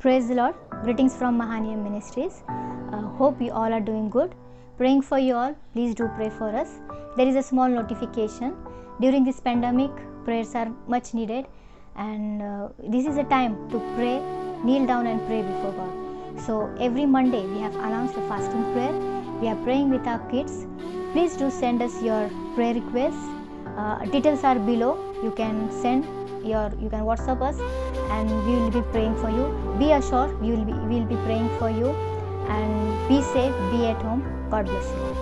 Praise the Lord. Greetings from Mahaniyam Ministries. Hope you all are doing good. Praying for you all. Please do pray for us. There is a small notification. During this pandemic, prayers are much needed, and this is a time to pray, kneel down and pray before God. So every Monday we have announced a fasting prayer. We are praying with our kids. Please do send us your prayer requests. Details are below. You can WhatsApp us, and we will be praying for you. Be assured we will be praying for you, and be safe, be at home. God bless you.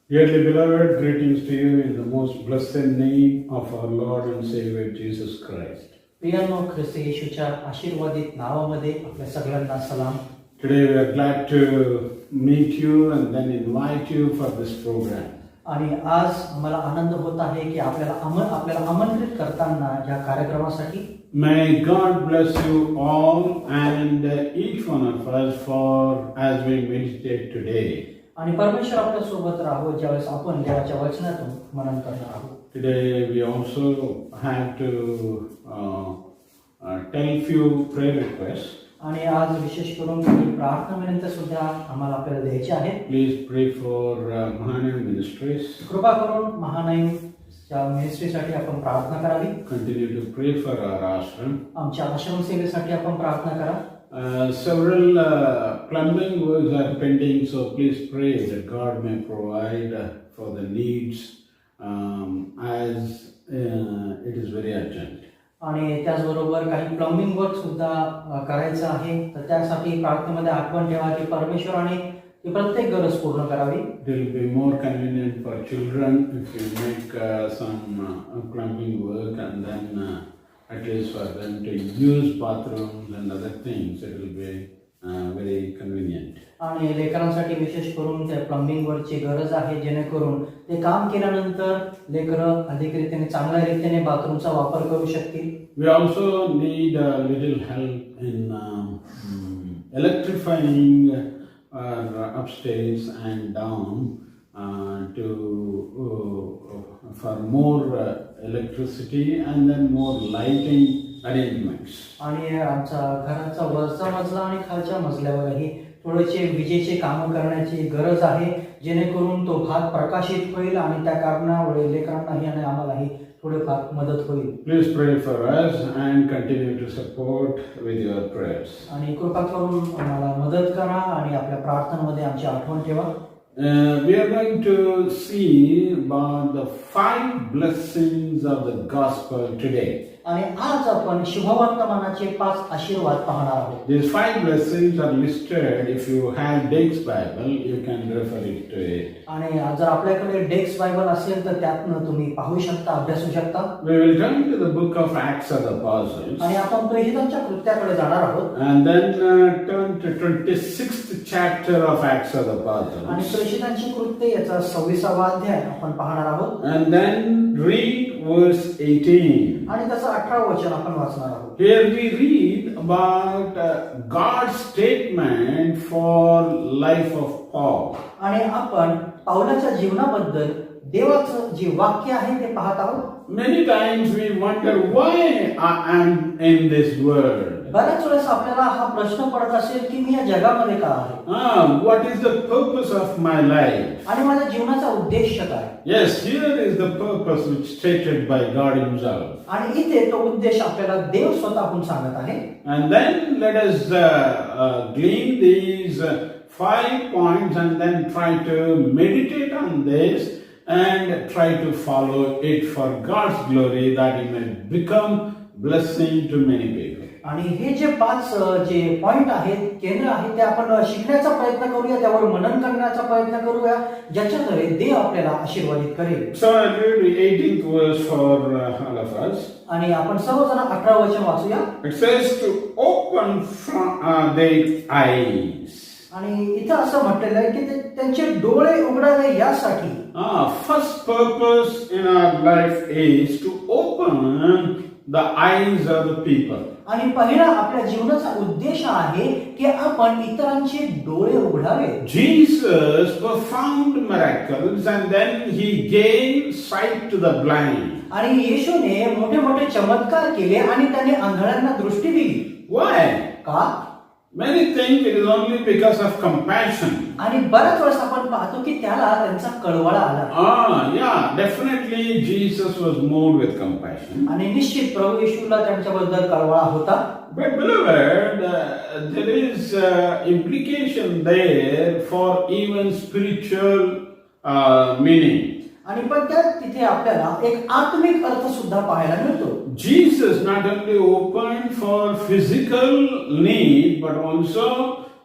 Dearly beloved, greetings to you in the most blessed name of our Lord and Savior Jesus Christ. प्रियांनो, ख्रिस्त येशूच्या आशीर्वादित नावामध्ये आपल्या सगळ्यांना सलाम. Today we are glad to meet you and then invite you for this program. आणि आज आम्हाला आनंद होत आहे की आपल्याला आमंत्रित करताना या कार्यक्रमासाठी. May God bless you all and each one of us for as we meditate today. आणि परमेश्वर आपल्या सोबत राहो ज्यावेळेस आपण देवाच्या वचनातून मनन करणार आहोत. Today we also have to tell few prayer requests. आणि आज विशेष करून काही प्रार्थना विनंत्या सुद्धा आम्हाला आपल्याला द्यायच्या आहेत. Please pray for Mahanayam Ministries. कृपा करून महानाईच्या मिनिस्ट्रीसाठी आपण प्रार्थना करावी. Continue to pray for our ashram. आमच्या आश्रम सेवेसाठी आपण प्रार्थना करा. Several plumbing works are pending, so please pray that God may provide for the needs as it is very urgent. आणि त्याचबरोबर काही प्लंबिंग वर्क सुद्धा करायचं आहे, तर त्यासाठी प्रार्थनेमध्ये आठवण ठेवा की परमेश्वराने ती प्रत्येक गरज पूर्ण करावी. It will be more convenient for children if you make some plumbing work and then at least for them to use bathrooms and other things, it will be very convenient. आणि लेकरांसाठी विशेष करून त्या प्लंबिंग वर्कची गरज आहे, जेणेकरून ते काम केल्यानंतर लेकरं अधिक रीतीने चांगल्या रीतीने बाथरूमचा वापर करू शकतील. We also need a little help in electrifying our upstairs and down for more electricity and then more lighting arrangements. आणि आमचा घराचा वरचा मजला आणि खालच्या मजल्यावरही थोडेसे विजेचे काम करण्याची गरज आहे, जेणेकरून तो भाग प्रकाशित होईल आणि त्या कारणामुळे लेकरांनाही आणि आम्हालाही थोडेफार मदत होईल. Please pray for us and continue to support with your prayers. आणि कृपा करून आम्हाला मदत करा आणि आपल्या प्रार्थनांमध्ये आमची आठवण ठेवा. We are going to see about the 5 blessings of the gospel today. आणि आज आपण शुभवर्तमानाचे 5 आशीर्वाद पाहणार आहोत. These 5 blessings are listed. If you have Dake's Bible, you can refer it to it. आणि जर आपल्याकडे डेक्स बायबल असेल तर त्यातनं तुम्ही पाहू शकता, अभ्यासू शकता. We will turn to the book of Acts of the Apostles आणि आपण प्रेषितांच्या कृत्याकडे जाणार आहोत. and then turn to 26th chapter of Acts of the Apostles. आणि प्रेषितांची कृत्य याचा 26वा अध्याय आपण पाहणार आहोत. And then read verse 18. आणि त्याचं 18वं वचन आपण वाचणार आहोत. Here we read about God's statement for life of Paul. आणि आपण पाऊलाच्या जीवनाबद्दल देवाचं जे वाक्य आहे ते पाहत आहोत. Many times we wonder why I am in this world. बऱ्याच वेळेस आपल्याला हा प्रश्न पडत असेल की मी या जगामध्ये का आहे, What is the purpose of my life? आणि माझ्या जीवनाचा उद्देश काय. Yes, here is the purpose which stated by God himself. आणि इथे तो उद्देश आपल्याला देव स्वतःहून सांगत आहे. And then let us glean these 5 points and then try to meditate on this and try to follow it for God's glory, that it may become blessing to many people. आणि हे जे 5 जे point आहेत, केंद्र आहेत, ते आपण शिकण्याचा प्रयत्न करूया, त्यावर मनन करण्याचा प्रयत्न करूया, ज्याच्याद्वारे देव आपल्याला आशीर्वादित करेल. So I read the 18th verse for all of us. आणि आपण सर्वजण 18 वचन वाचूया. It says to open their eyes. आणि इथं असं म्हटलेलं आहे की त्यांचे डोळे उघडावे यासाठी. First purpose in our life is to open the eyes of the people. आणि पहिला आपल्या जीवनाचा उद्देश आहे की आपण इतरांचे डोळे उघडावे. Jesus performed miracles and then he gave sight to the blind. आणि येशूने मोठे मोठे चमत्कार केले आणि त्याने आंधळ्यांना दृष्टी दिली. Why? का? Many think it is only because of compassion. आणि बऱ्याच वेळेस आपण पाहतो की त्याला त्यांचा कळवळा आला. Yeah, definitely Jesus was moved with compassion. आणि निश्चित प्रभू येशूला त्यांच्याबद्दल कळवळा होता. But beloved, there is implication there for even spiritual meaning. आणि पण त्यात तिथे आपल्याला एक आत्मिक अर्थ सुद्धा पाहायला मिळतो. Jesus not only opened for physical need, but also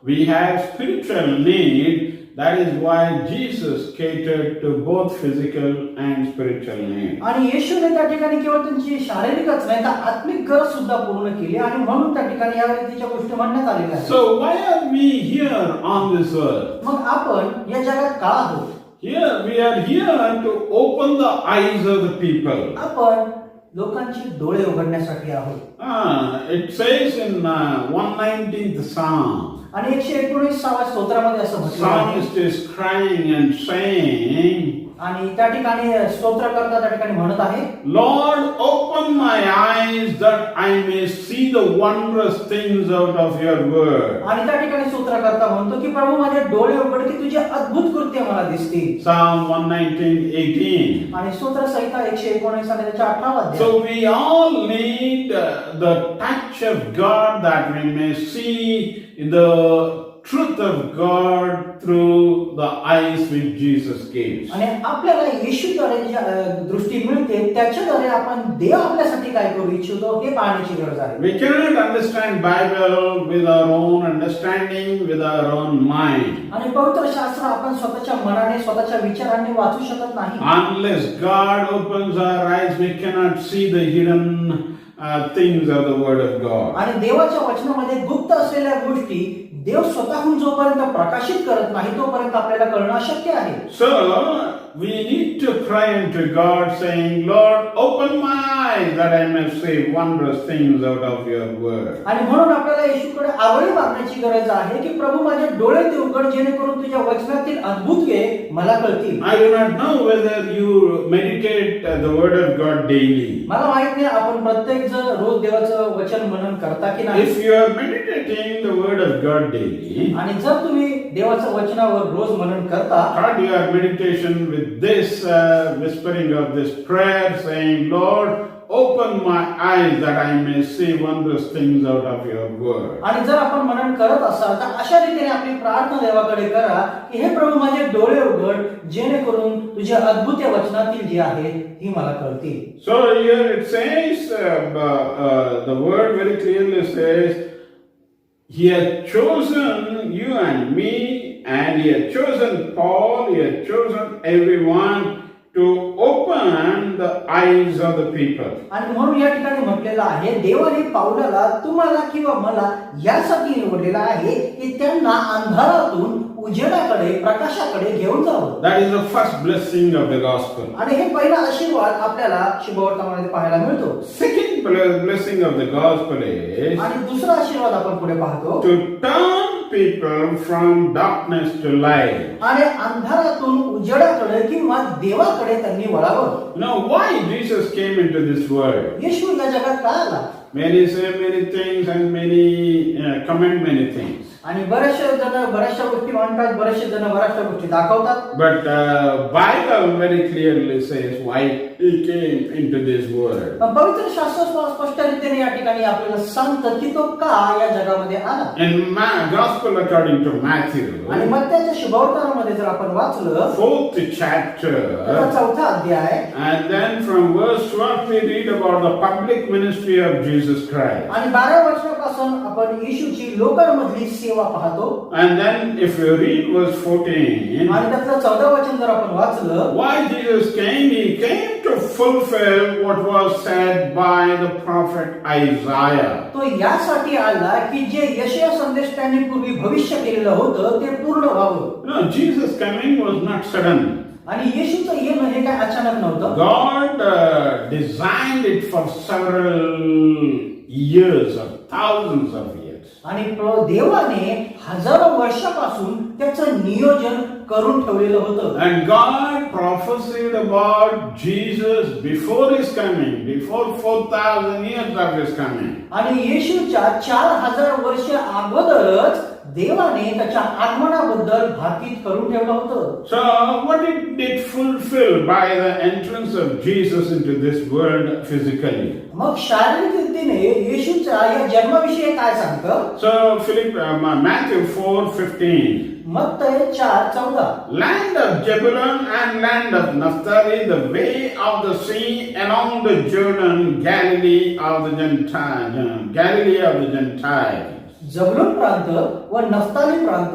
we have spiritual need That is why Jesus catered to both physical and spiritual needs. आणि येशूने त्या ठिकाणी केवळ त्यांची शारीरिकच नाही तर आत्मिक गरज सुद्धा पूर्ण केली आणि म्हणून त्या ठिकाणी या रीतीच्या गोष्टी म्हणण्यात आलेल्या आहेत. So why are we here on this earth? मग आपण या जगात का आहोत? Here we are here to open the eyes of the people. आपण लोकांची डोळे उघडण्यासाठी आहोत. It says in 119th Psalm, आणि 119व्या स्तोत्रामध्ये असं म्हटलं आहे. Psalmist is crying and saying, आणि त्या ठिकाणी स्तोत्रकर्ता त्या ठिकाणी म्हणत आहे, Lord, open my eyes that I may see the wondrous things out of your word. आणि त्या ठिकाणी स्तोत्रकर्ता म्हणतो की प्रभू माझे डोळे उघड की तुझे अद्भुत कृत्य मला दिसतील. Psalm 119:18. आणि स्तोत्र संहिता 119 आणि त्याच्या 18वा अध्याय. So we all need the touch of God that we may see the truth of God through the eyes which Jesus gives. आणि आपल्याला येशूद्वारे जी दृष्टी मिळते त्याच्याद्वारे आपण देव आपल्यासाठी काय करू इच्छितो हे पाहण्याची गरज आहे. We cannot understand Bible with our own understanding, with our own mind. आणि पवित्र शास्त्र आपण स्वतःच्या मनाने स्वतःच्या विचारांनी वाचू शकत नाही. Unless God opens our eyes, we cannot see the hidden things of the Word of God. आणि देवाच्या वचनामध्ये गुप्त असलेल्या गोष्टी देव स्वतःहून जोपर्यंत प्रकाशित करत नाही तोपर्यंत आपल्याला कळणं अशक्य आहे. So we need to cry unto God, saying, Lord, open my eyes that I may see wondrous things out of your word. आणि म्हणून आपल्याला येशूकडे आवळी मागण्याची गरज आहे की प्रभू माझे डोळे ते उघड जेणेकरून तुझ्या वचनातील अद्भुतवे मला कळतील. I do not know whether you meditate the word of God daily. मला माहित नाही आपण प्रत्येक जण रोज देवाचं वचन मनन करता की नाही. If you are meditating the word of God daily, आणि जर तुम्ही देवाच्या वचनावर रोज मनन करता, start your meditation with this whispering of this prayer, saying, Lord, open my eyes that I may see wondrous things out of your word. आणि जर आपण मनन करत असाल तर अशा रीतीने आपली प्रार्थना देवाकडे करा की हे प्रभू माझे डोळे उघड जेणेकरून तुझ्या अद्भुत वचनातील जे आहे ही मला कळतील. So here it says, the word very clearly says, He has chosen you and me, and He has chosen Paul, He has chosen everyone to open the eyes of the people. आणि म्हणून या ठिकाणी म्हटलेलं आहे देवाने पाऊलाला तुम्हाला किंवा मला यासाठी निवडलेलं आहे की त्यांना अंधारातून उजेडाकडे प्रकाशाकडे घेऊन जावं. That is the first blessing of the gospel. आणि हे पहिला आशीर्वाद आपल्याला शुभवर्तमानामध्ये पाहायला मिळतो. Second blessing of the gospel is आणि दुसरा आशीर्वाद आपण पुढे पाहतो to turn people from darkness to light. आणि अंधारातून उजेडाकडे किंवा देवाकडे त्यांनी वळावं. Now why Jesus came into this world? येशू या जगात का आला? Many say many things and many comment many things. आणि बरेचसे जण बऱ्याचशा गोष्टी म्हणतात, बरेचसे जण बऱ्याचशा गोष्टी दाखवतात. But Bible very clearly says why He came into this world. पवित्र शास्त्र स्पष्टरीतीने या ठिकाणी आपल्याला सांगतं की तो का या जगामध्ये आला. In Gospel according to Matthew, आणि मत्त्याच्या शुभवर्तमानामध्ये जर आपण वाचलं 4th chapter, चौथा अध्याय, and then from verse 12 we read about the public ministry of Jesus Christ. आणि 12व्या वर्षापासून आपण येशूची लोकांमधली सेवा पाहतो. And then if you read verse 14, आणि त्यातलं 14 वचन जर आपण वाचलं, why Jesus came? He came to fulfill what was said by the prophet Isaiah. तो यासाठी आला की जे यशाया संदेश त्यांनी पूर्वी भविष्य केलेलं होतं ते पूर्ण व्हावं. No, Jesus coming was not sudden. आणि येशूचं येणं हे काय अचानक नव्हतं. God designed it for several years or thousands of years. आणि देवाने हजारो वर्षापासून त्याचं नियोजन करून ठेवलेलं होतं. And God prophesied about Jesus before His coming, before 4,000 years of His coming. आणि येशूच्या 4000 वर्ष अगोदरच देवाने त्याच्या आगमनाबद्दल भाकीत करून ठेवलं होतं. So what did it fulfill by the entrance of Jesus into this world physically? मग शारीरिक रीतीने येशूच्या या जन्माविषयी काय सांगतं? So Matthew 4:15. मत्तय 4:14. Land of Zebulun and land of Naphtali, the way of the sea along the Jordan, Galilee of the Gentiles. जबूलून प्रांत व Naftali प्रांत,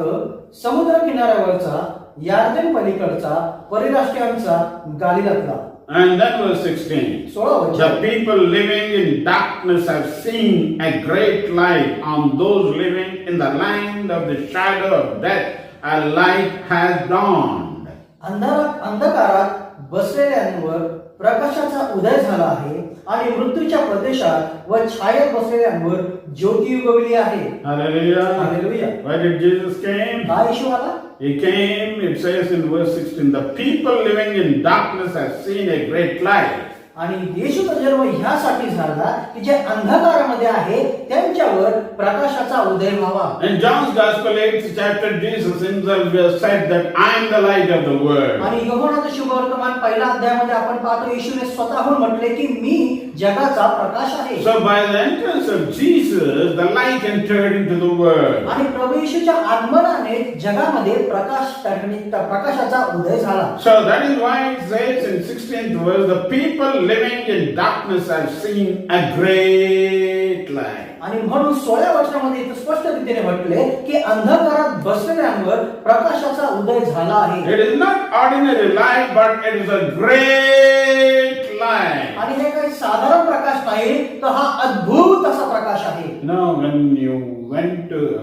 समुद्र किनाऱ्यावरचा, यार्देन पलीकडचा, परिराष्ट्रीयांचा, गालिलातला. And then verse 16. 16 वचन. The people living in darkness have seen a great light. On those living in the land of the shadow of death, a light has dawned. अंधकारात बसलेल्यांवर प्रकाशाचा उदय झाला आहे आणि मृत्यूच्या प्रदेशात व छायेत बसलेल्यांवर ज्योती उगवली आहे. Hallelujah. Hallelujah. Why did Jesus came? का येशू आला? He came, it says in verse 16, the people living in darkness have seen a great light. आणि येशूचा जन्म ह्यासाठी झाला की जे अंधकारामध्ये आहे त्यांच्यावर प्रकाशाचा उदय व्हावा. In John's Gospel 8th chapter, Jesus himself said that I am the light of the world. आणि योहानाचा शुभवर्तमान पहिल्या अध्यायामध्ये आपण पाहतो येशूने स्वतःहून म्हटले की मी जगाचा प्रकाश आहे. So by the entrance of Jesus, the light entered into the world. आणि प्रभू येशूच्या आगमनाने जगामध्ये प्रकाशाचा उदय झाला. So that is why it says in 16th verse, the people living in darkness have seen a great light. आणि म्हणून 16व्या वचनामध्ये इथे स्पष्ट रीतीने म्हटले की अंधकारात बसलेल्यांवर प्रकाशाचा उदय झाला आहे. It is not ordinary light, but it is a great light. आणि हे काही साधारण प्रकाश नाही तर हा अद्भुत असा प्रकाश आहे.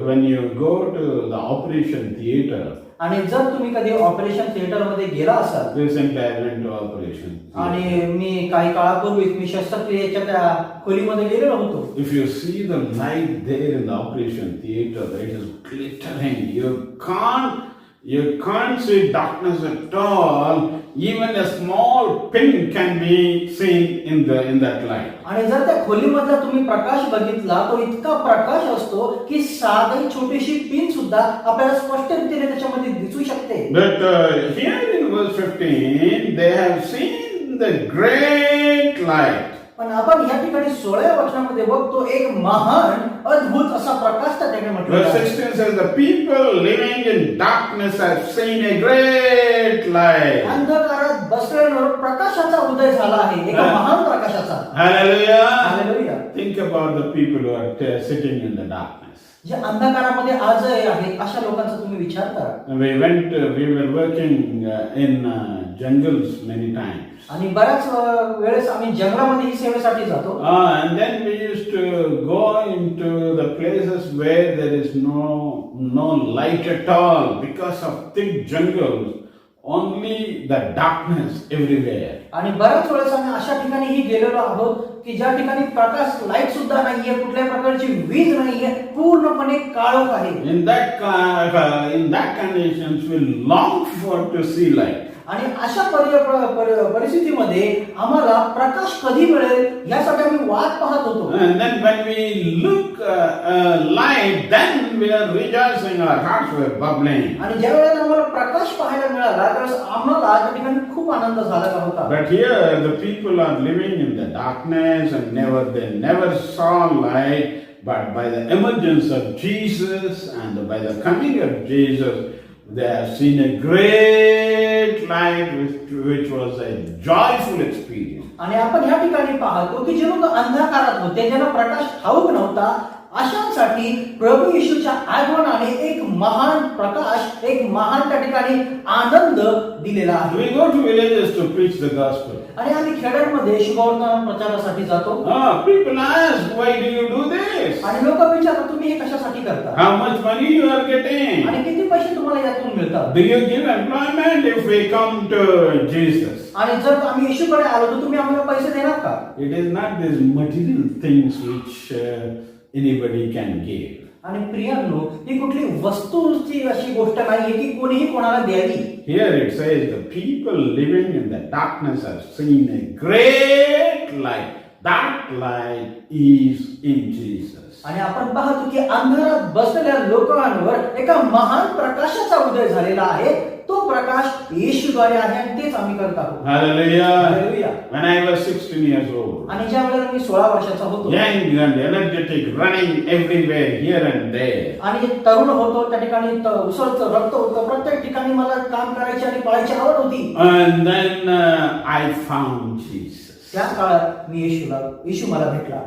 When you go to the operation theater, आणि जर तुम्ही कधी ऑपरेशन थिएटर मध्ये गेला असाल, recently I went to operation theater. आणि मी काही काळापूर्वी मी शस्त्रक्रियेच्या त्या खोलीमध्ये गेलेलो होतो. If you see the light there in the operation theater, it is glittering. You can't see darkness at all. Even a small pin can be seen in that light. आणि जर त्या खोलीमधला तुम्ही प्रकाश बघितला तो इतका प्रकाश असतो की साधी छोटीशी पिन सुद्धा आपल्याला स्पष्ट रीतीने त्याच्यामध्ये दिसू शकते. But here in verse 15, they have seen the great light. पण आपण या ठिकाणी 16व्या वचनामध्ये बघतो एक महान अद्भुत असा प्रकाश त्या ठिकाणी म्हटलेला Verse आहे. 16 says, the people living in darkness have seen a great light. अंधकारात बसलेल्यावर प्रकाशाचा उदय झाला आहे, एका महान प्रकाशाचा. Hallelujah. Hallelujah. Think about the people who are sitting in the darkness. जे अंधकारामध्ये आजही आहेत अशा लोकांचा तुम्ही विचार करा. We were working in jungles many times. आणि बऱ्याच वेळेस आम्ही जंगलामध्ये ही सेवेसाठी जातो. And then we used to go into the places where there is no light at all because of thick jungles, only the darkness everywhere. आणि बऱ्याच वेळेस आम्ही अशा ठिकाणीही गेलेलो आहोत की ज्या ठिकाणी प्रकाश लाईट सुद्धा नाहीये, कुठल्याही प्रकारची वीज नाहीये, पूर्णपणे काळोख आहे. In that conditions we long for to see light. आणि अशा परिस्थितीमध्ये आम्हाला प्रकाश कधी मिळेल यासाठी आम्ही वाट पाहत होतो. And then when we look light, then we are rejoicing, our hearts were bubbling. आणि ज्या वेळेला आम्हाला प्रकाश पाहायला मिळाला त्यावेळेस आम्हाला त्या ठिकाणी खूप आनंद झाला होता. But here the people are living in the darkness and they never saw light, but by the emergence of Jesus and by the coming of Jesus, they have seen a great light which was a joyful experience. आणि आपण या ठिकाणी पाहतो की जे लोक अंधकारात होते, ज्यांना प्रकाश ठाऊक नव्हता, अशांसाठी प्रभू येशूच्या आगमनाने एक महान प्रकाश, एक महान त्या ठिकाणी आनंद दिलेला आहे. We go to villages to preach the gospel. आणि आम्ही खेड्यांमध्ये शुभवर्तमान प्रचारासाठी जातो. People ask, why do you do this? आणि लोक विचारतात तुम्ही हे कशासाठी करता? How much money you are getting? आणि किती पैसे तुम्हाला यातून मिळतात? Do you give employment if we come to Jesus? आणि जर आम्ही येशूकडे आलो तर तुम्ही आम्हाला पैसे देणार का? It is not these material things which anybody can give. आणि प्रियांनो, ही कुठली वस्तूची अशी गोष्ट नाहीये की कोणीही कोणाला द्यावी. Here it says the people living in the darkness have seen a great light. That light is in Jesus. आणि आपण पाहतो की अंधारात बसलेल्या लोकांवर एका महान प्रकाशाचा उदय झालेला आहे. तो प्रकाश येशूद्वारे आहे आणि तेच आम्ही करत आहोत. Hallelujah. Hallelujah. When I was 16 years old, आणि ज्या वेळेला मी 16 वर्षाचा होतो, young and energetic, running everywhere, here and there. आणि तरुण होतो, त्या ठिकाणी उसळतं रक्त होतं, प्रत्येक ठिकाणी मला काम करायची आणि पळायची आवड होती. And then I found Jesus. त्या काळात मी येशू मला भेटला.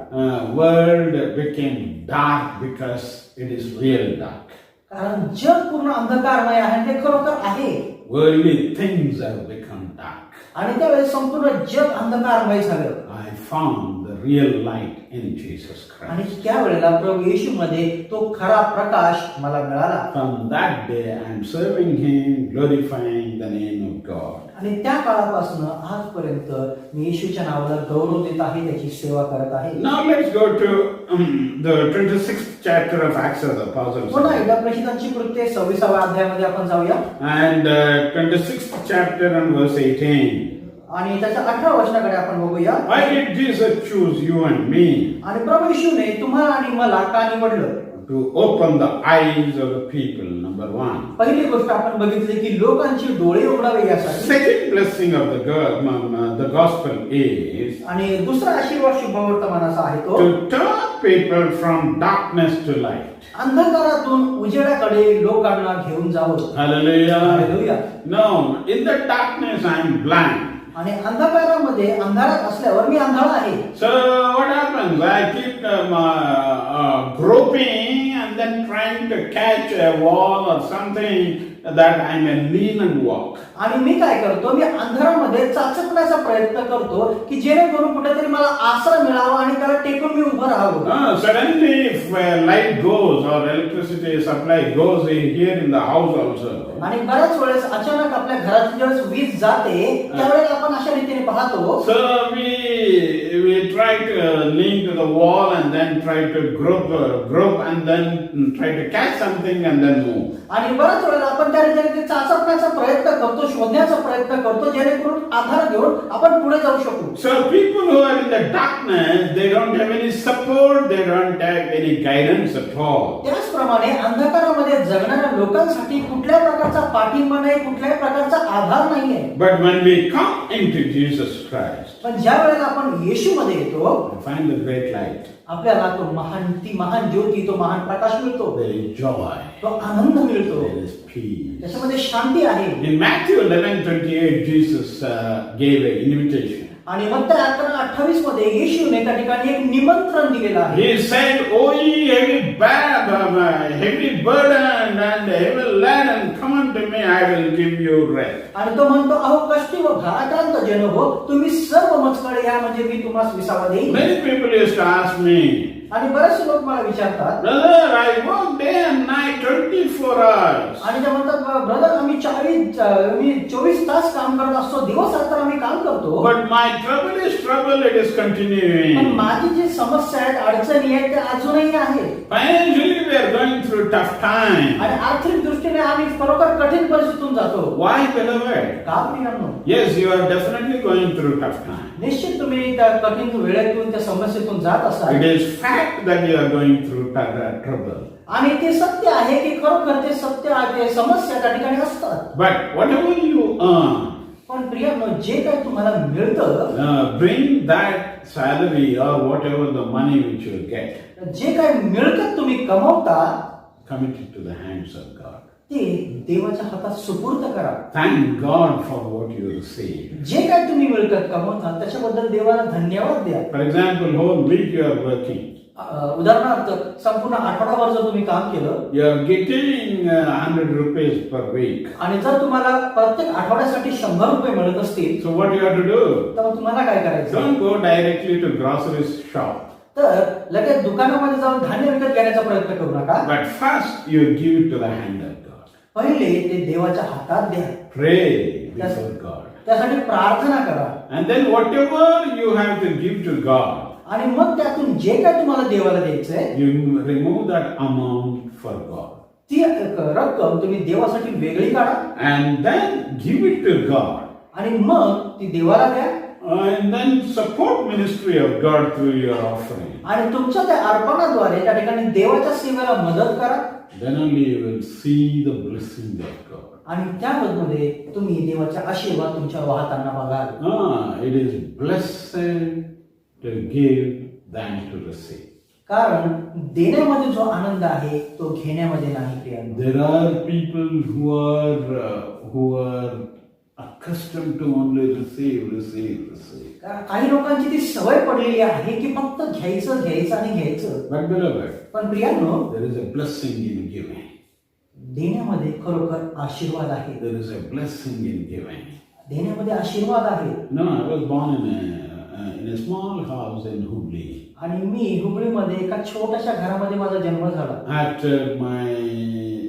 World became dark because it is real dark. कारण जग पूर्ण अंधकारमय आहे ते खरोखर आहे. Worldly things have become dark. आणि त्यावेळेस संपूर्ण जग अंधकारमय झालं. I found the real light in Jesus आणि Christ. त्यावेळेला प्रभू येशू मध्ये तो खरा प्रकाश मला मिळाला. From that day, I am serving Him, glorifying the name of God. आणि त्या काळापासून आजपर्यंत मी येशूच्या नावाला गौरव देत आहे, त्याची सेवा करत आहे. Now let's go to the 26th chapter of Acts of the Apostles. पुन्हा एकदा प्रेषितांची कृत्ये 26व्या अध्यायामध्ये आपण जाऊया. And 26th chapter and verse 18. आणि त्याच्या 18 वचनाकडे आपण बघूया. Why did Jesus choose you and me आणि प्रभू येशूने तुम्हाला आणि मला का निवडलं? to open the eyes of the people? Number one. पहिली गोष्ट आपण बघितली की लोकांची डोळे उघडावे यासाठी. Second blessing of the gospel is आणि दुसरा आशीर्वाद शुभवर्तमान असा आहे तो to turn people from darkness to light. अंधकारातून उजेडाकडे लोकांना घेऊन जावं. Hallelujah. Hallelujah. No, in the darkness I am blind. आणि अंधकारामध्ये अंधारात असल्यावर मी आंधळा आहे. So what happens? I keep groping and then trying to catch a wall or something that I may lean and walk. आणि मी काय करतो, मी अंधारामध्ये चाचपण्याचा प्रयत्न करतो की जेणेकरून कुठेतरी मला आसरा मिळावा आणि त्याला टेकून मी उभं राहावं. Suddenly if light goes or electricity supply goes here in the house also. आणि बऱ्याच वेळेस अचानक आपल्या घरात ज्यावेळेस वीज जाते त्यावेळेला आपण अशा रीतीने पाहतो. So we try to lean to the wall and then try to grope and then try to catch something and then move. आणि बऱ्याच वेळेला आपण त्या रीतीने चाचपण्याचा प्रयत्न करतो, शोधण्याचा प्रयत्न करतो जेणेकरून आधार घेऊन आपण पुढे जाऊ शकू. So people who are in the darkness, they don't have any support, they don't have any guidance at all. त्याचप्रमाणे अंधकारामध्ये जगणाऱ्या लोकांसाठी कुठल्याही प्रकारचा पाठिंबा नाही, कुठल्याही प्रकारचा आधार नाहीये. But when we come into Jesus Christ, पण ज्या वेळेला आपण येशूमध्ये येतो we find the great light. आपल्याला तो ती महान ज्योती, तो महान प्रकाश मिळतो, There is joy. तो आनंद मिळतो, There is peace. त्याच्यामध्ये शांती आहे. In Matthew 11:28, Jesus gave an invitation. आणि मग त्या 11:28 मध्ये येशूने त्या ठिकाणी एक निमंत्रण दिलेलं आहे. He said, "O ye heavy burden and heavy laden, come unto me, I will give you rest." आणि तो म्हणतो, अहो कष्टी व भाराक्रांत जन हो, तुम्ही सर्व मजकडे या, म्हणजे मी तुम्हाला विसावा देईन. Many people used to ask me, आणि बरेचसे लोक मला विचारतात, "Brother, I work day and night 24 hours." आणि ते म्हणतात, ब्रदर आम्ही 24 तास काम करत असतो, दिवस रात्र आम्ही काम करतो, But my trouble, it is पण continuing. माझी जी समस्या आहेत, अडचणी आहेत, त्या अजूनही आहेत. Financially, we are going through tough times. आणि आर्थिक दृष्टीने आम्ही खरोखर कठीण परिस्थितीतून जातो. Why, beloved? का प्रियांनो? Yes, you are definitely going through tough times. निश्चित तुम्ही त्या कठीण वेळेतून, त्या समस्येतून जात असाल. It is fact that you are going through trouble. आणि ते सत्य आहे की खरोखर ते सत्य आहे, समस्या त्या ठिकाणी असतात. But whatever you earn, पण प्रियांनो, जे काही तुम्हाला मिळतं, bring that salary or whatever the money which you get, जे काही मिळकत तुम्ही कमवता, commit it to the hands of God. ते देवाच्या हातात सुपूर्द करा. Thank God for what you receive. जे काही तुम्ही मिळकत कमवता त्याच्याबद्दल देवाला धन्यवाद द्या. For example, whole week you are working. उदाहरणार्थ संपूर्ण आठवडाभर जर तुम्ही काम केलं, You are getting 100 rupees per week. आणि जर तुम्हाला प्रत्येक आठवड्यासाठी 100 रुपये मिळत असतील, So what you have to do? तर तुम्हाला काय करायचं? Don't go directly to grocery shop. तर लगेच दुकानामध्ये जाऊन धान्य विकत घेण्याचा प्रयत्न करू नका. But first you give it to the hand of God. पहिले ते देवाच्या हातात द्या, Pray before God. त्यासाठी प्रार्थना करा, And then whatever you have to give to God, आणि मग त्यातून जे काय तुम्हाला देवाला द्यायचंय, you remove that amount for God. ती रक्कम तुम्ही देवासाठी वेगळी काढा, And then give it to God. आणि मग ती देवाला द्या, And then support ministry of God through your offering. आणि तुमच्या त्या अर्पणाद्वारे त्या ठिकाणी देवाच्या सेवेला मदत करा. Then only you will see the blessing of God. आणि त्यामध्ये तुम्ही देवाचा आशीर्वाद तुमच्या वाहताना बघाल. It is blessed to give than to receive. कारण देण्यामध्ये जो आनंद आहे तो घेण्यामध्ये नाही प्रियांनो. There are people who are accustomed to only receive. काही लोकांची ती सवय पडलेली आहे की फक्त घ्यायचं आणि घ्यायचं. But beloved, पण प्रियांनो, there is a blessing in giving. देण्यामध्ये खरोखर आशीर्वाद आहे. There is a blessing in giving. देण्यामध्ये आशीर्वाद आहे. No, I was born in a small house in Hubli. आणि मी हुबळीमध्ये एका छोट्याशा घरामध्ये माझा जन्म झाला. After my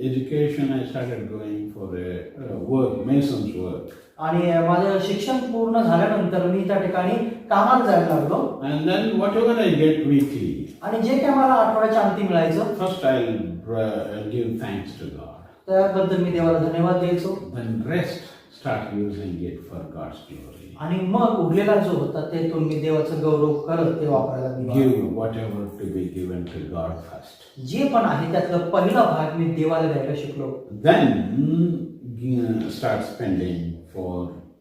education, I started going for a work, mason's work. आणि माझं शिक्षण पूर्ण झाल्यानंतर मी त्या ठिकाणी कामाला जायला लागलो. And then whatever I get weekly, आणि जे काय मला आठवड्याच्या अंती मिळायचं, first I'll give thanks to God. त्याबद्दल मी देवाला धन्यवाद द्यायचो. Then rest, start using it for God's glory. आणि मग उरलेला जो होता ते तो मी देवाचं गौरव करत ते वापरायला लागलो. Give whatever to be given to God first. जे पण आहे त्यातला पहिला भाग मी देवाला द्यायला शिकलो. Then start spending for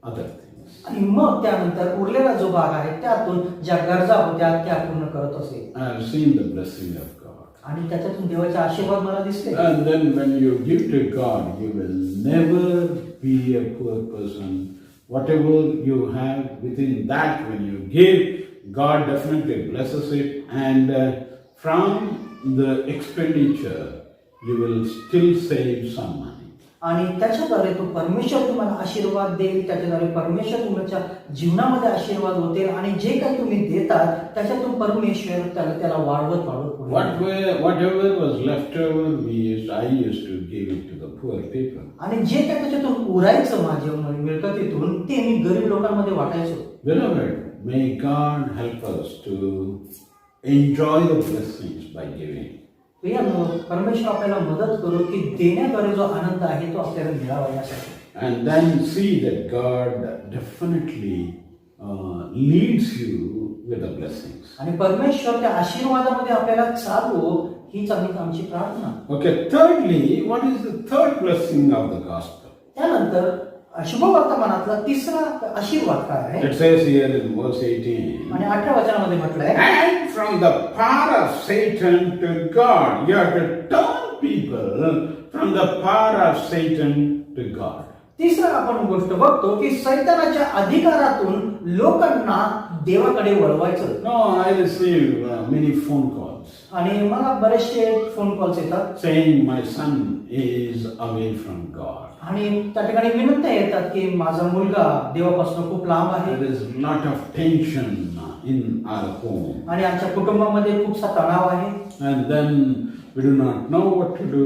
other things. आणि मग त्यानंतर उरलेला जो भाग आहे त्यातून ज्या गरजा होत्या त्या पूर्ण करत असे. I have seen the blessing of God. आणि त्याच्यातून देवाचे आशीर्वाद मला दिसले. And then when you give to God, you will never be a poor person. Whatever you have within that, when you give, God definitely blesses it. And from the expenditure, you will still save some money. आणि त्याच्याद्वारे तो परमेश्वर तुम्हाला आशीर्वाद देईल. त्याच्याद्वारे परमेश्वर तुमच्या जीवनामध्ये आशीर्वाद होतील आणि जे काही तुम्ही देतात त्याच्यातून परमेश्वर त्याला वाढवत Whatever was left over, I used to give it to the poor people. आणि जे काही त्याच्यातून उरायचं माझ्या मिळकतीतून ते मी गरीब लोकांमध्ये वाटायचो. Beloved, may God help us to enjoy the blessings by giving. परमेश्वर आपल्याला मदत करू की देण्याद्वारे जो आनंद आहे तो आपल्याला मिळावा यासाठी. And then see that God definitely leads you with the blessings. आणि परमेश्वर त्या आशीर्वादामध्ये आपल्याला चालवो हीच आमची प्रार्थना. Okay, thirdly, what is the third blessing of the gospel? त्यानंतर शुभवर्तमानातला तिसरा आशीर्वाद काय आहे? It says here in verse 18. आणि 8व्या वचनामध्ये म्हटलंय, And from the power of Satan to God. You have to turn people from the power of Satan to God. तिसरा आपण गोष्ट बघतो की सैतानाच्या अधिकारातून लोकांना देवाकडे वळवायचं. No, I receive many phone calls आणि मला बरेचसे फोन कॉल्स येतात saying my son is away from God. आणि त्या ठिकाणी विनंत्या येतात की माझा मुलगा देवापासून खूप लांब आहे. There is a lot of tension in our home. आणि आमच्या कुटुंबामध्ये खूपसा तणाव आहे. And then we do not know what to do.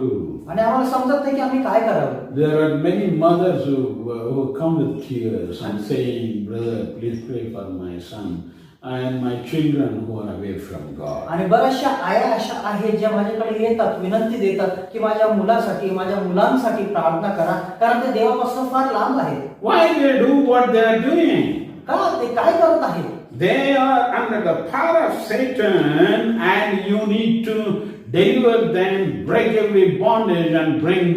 आणि आम्हाला समजत नाही की आम्ही काय करावं. There are many mothers who come with tears and saying, brother, please pray for my son and my children who are away from God. आणि बऱ्याचशा आया अशा आहेत ज्या माझ्याकडे येतात, विनंती देतात की माझ्या मुलासाठी माझ्या मुलांसाठी प्रार्थना करा कारण ते देवापासून फार लांब आहेत. Why they do what they are doing? का ते काय करत आहेत? They are under the power of Satan and you need to deliver them, break every bondage and bring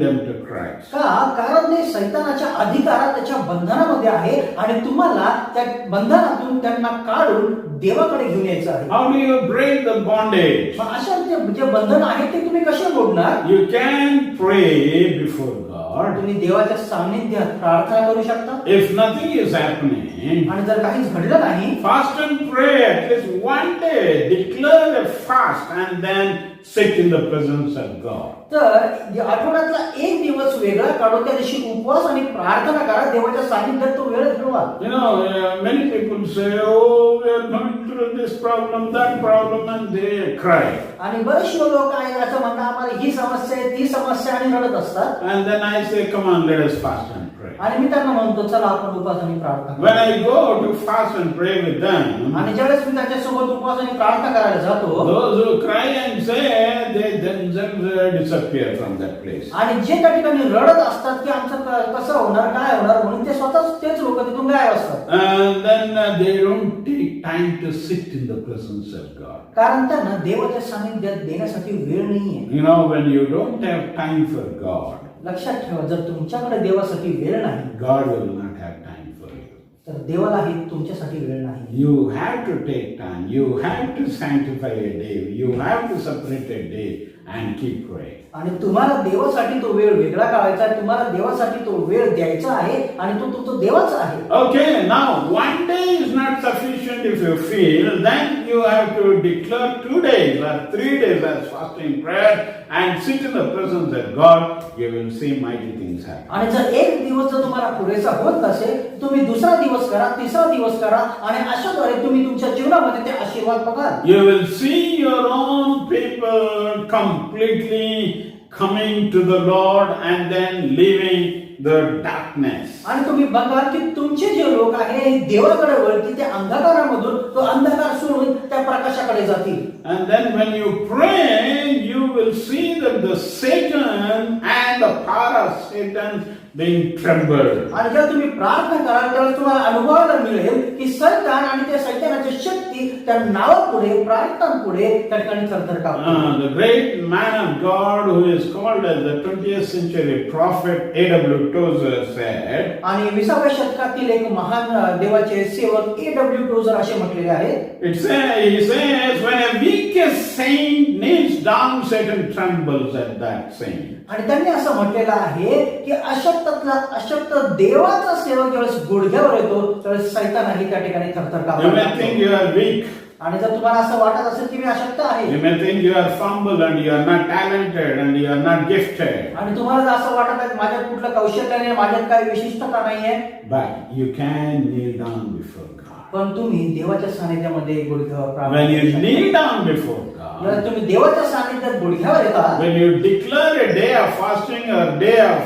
them to Christ. कारण ते सैतानाच्या अधिकारात त्याच्या बंधनामध्ये आहे आणि तुम्हाला त्या बंधनातून त्यांना काढून देवाकडे घेऊन यायचं आहे. How do you break the bondage? अशा जे बंधन आहे ते तुम्ही कसे मोडणार? You can pray before God. तुम्ही देवाच्या सान्निध्यात प्रार्थना करू शकता. If nothing is happening, आणि जर काहीच घडलं नाही, fast and pray at least one day. Declare a fast and then sit in the presence of God. तर आठवड्यातला एक दिवस वेगळा काढून त्या दिवशी उपवास आणि प्रार्थना करा, देवाच्या सानिध्यात तो वेळ घालवा. You know, many people say, "Oh, we are going through this problem, that problem," and they cry. आणि बरेचसे लोक आहेत असं म्हणतात आम्हाला ही समस्या आहे ती समस्या आणि रडत असतात. And then I say, "Come on, let us fast and pray." आणि मी त्यांना म्हणतो चला आपण उपवास आणि प्रार्थना करू. When I go to fast and pray with them, आणि ज्यावेळेस मी त्यांच्यासोबत उपवास आणि प्रार्थना करायला जातो, those who cry and say, they themselves disappear from that place. आणि जे त्या ठिकाणी रडत असतात की आमचं कसं होणार काय होणार म्हणून ते स्वतःच तेच लोक तिथून गायब असतात. And then they don't take time to sit in the presence of God. कारण त्यांना देवाच्या सानिध्यात देण्यासाठी वेळ नाहीये. You know, when you don't have time for God, लक्षात ठेवा जर तुमच्याकडे देवासाठी वेळ नाही, God will not have time for you. तर देवालाही तुमच्यासाठी वेळ नाही. You have to take time. You have to sanctify a day. You have to separate a day and keep praying. आणि तुम्हाला देवासाठी तो वेळ वेगळा काढायचा आहे, तुम्हाला देवासाठी तो वेळ द्यायचा आहे आणि तो देवाचा आहे. Okay, now 1 day is not sufficient if you feel, then you have to declare 2 days or 3 days as fasting prayer and sit in the presence of God. You will see mighty things happen. आणि जर एक दिवस जर तुम्हाला पुरेसा होत नसेल, तुम्ही दुसरा दिवस करा, तिसरा दिवस करा आणि अशाद्वारे तुम्ही तुमच्या जीवनामध्ये ते आशीर्वाद बघाल. You will see your own people completely coming to the Lord and then leaving the darkness. आणि तुम्ही बघाल की तुमचे जे लोक आहे देवाकडे वळतील, ते अंधकारामधून तो अंधकार सोडून त्या प्रकाशाकडे जातील. And then when you pray, you will see that the Satan and the power of Satan being trembled. आणि जर तुम्ही प्रार्थना कराल तर तुम्हाला अनुभवायला मिळेल की सैतान आणि त्या सैतानाची शक्ती त्या नावापुढे, प्रार्थनांपुढे त्या ठिकाणी थरथर कापते. The great man of God who is called as the 20th century prophet A.W. Tozer said, आणि 20व्या शतकातील एक महान देवाचे सेवक A.W. टोझर असे म्हटलेले आहे. he says, when a weakest saint kneels down, Satan trembles at that saint. आणि त्यांनी असं म्हटलेलं आहे की अशक्त देवाचा सेवक ज्यावेळेस गुडघ्यावर येतो त्यावेळेस सैतानही त्या ठिकाणी थरथर You may think you are weak. आणि जर तुम्हाला असं वाटत असेल की मी अशक्त आहे, You may think you are fumble and you are not talented and you are not gifted. आणि तुम्हाला जर असं वाटत आहे माझ्यात कुठलं कौशल्य नाही, माझ्यात काही विशिष्टता नाहीये, But you can kneel down before God. पण तुम्ही देवाच्या सानिध्यामध्ये गुडघ्यावर When प्रार्थना you करू शकता. kneel down before जेव्हा God, तुम्ही देवाच्या सानिध्यात गुडघ्यावर येतात, when you declare a day of fasting or day of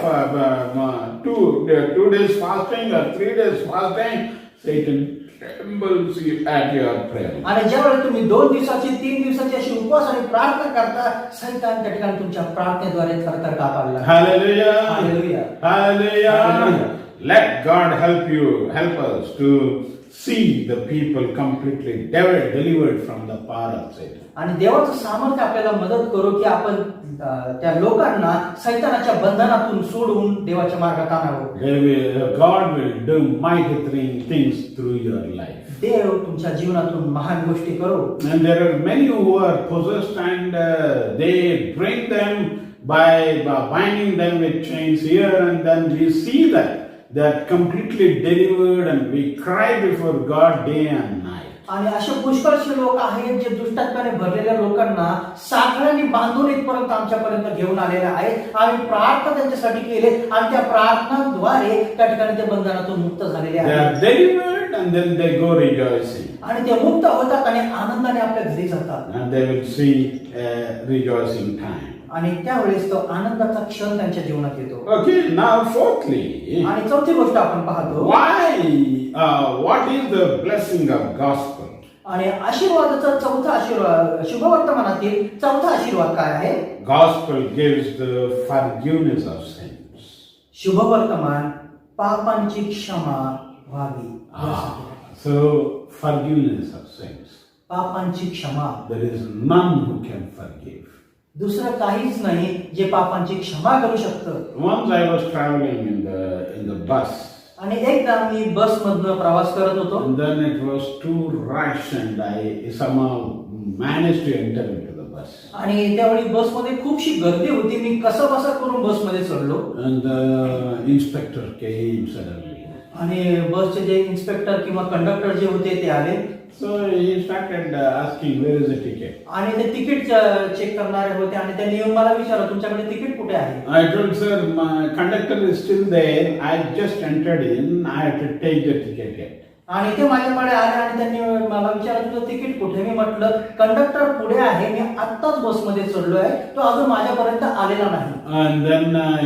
2 days fasting or 3 days fasting, Satan trembles at your prayer. आणि ज्यावेळेस तुम्ही 2 दिवसाची 3 दिवसाची अशी उपवास आणि प्रार्थना करता, सैतान त्या ठिकाणी तुमच्या प्रार्थनेद्वारे थरथर कापायला लागतो. Hallelujah. Hallelujah. Hallelujah. Hallelujah. Let God help us to see the people completely delivered from the power of Satan. आणि देवाचं सामर्थ्य आपल्याला मदत करू की आपण त्या लोकांना सैतानाच्या बंधनातून सोडून देवाच्या मार्गात आणावं. God will do mighty things through your life. देव तुमच्या जीवनातून महान गोष्टी करू. And there are many who are possessed and they bring them by binding them with chains here, and then we see that they are completely delivered and we cry before God day and night. आणि असे पुष्कळशे लोक आहेत जे दुष्टात्म्याने भरलेल्या लोकांना साखळ्यांनी बांधून इथपर्यंत आमच्यापर्यंत घेऊन आलेले आहेत. आम्ही प्रार्थना त्यांच्यासाठी केले आणि त्या प्रार्थनाद्वारे त्या ठिकाणी ते बंधनातून मुक्त झालेले They आहेत. are delivered and then they go rejoicing. आणि ते मुक्त होतात आणि आनंदाने आपल्या घरी जातात. And they will see a rejoicing time. आणि त्यावेळेस तो आनंदाचा क्षण त्यांच्या जीवनात येतो. Okay, now fourthly, आणि चौथी गोष्ट आपण पाहतो, what is the blessing of gospel? आणि आशीर्वादाचा चौथा आशीर्वाद, शुभवर्तमानातील चौथा आशीर्वाद काय आहे? Gospel gives the forgiveness of sins. शुभवर्तमान पापांची क्षमा व्हावी. So forgiveness of sins. पापांची क्षमा. There is none who can forgive. दुसरं काहीच नाही जे पापांची क्षमा करू शकतं. Once I was traveling in the bus. आणि एकदा मी बस मधनं प्रवास करत होतो. And then it was too rush and I somehow managed to enter into the bus. आणि त्यावेळी बसमध्ये खूपशी गर्दी होती. मी कसं करून बसमध्ये चढलो. And the inspector came suddenly. आणि बसचे जे इन्स्पेक्टर किंवा कंडक्टर जे होते ते आले. So he started asking, where is the ticket? आणि ते तिकीट चेक करणारे होते आणि त्यांनी येऊन मला विचारलं, तुमच्याकडे तिकीट कुठे आहे? I told, sir, my conductor is still there. I just entered in. I have to take the ticket yet. आणि ते माझ्याकडे आले आणि त्यांनी मला विचारलं, तुझं तिकीट कुठे? मी म्हटलं, कंडक्टर पुढे आहे, मी आत्ताच बसमध्ये चढलोय, तो अजून माझ्यापर्यंत आलेला नाही. And then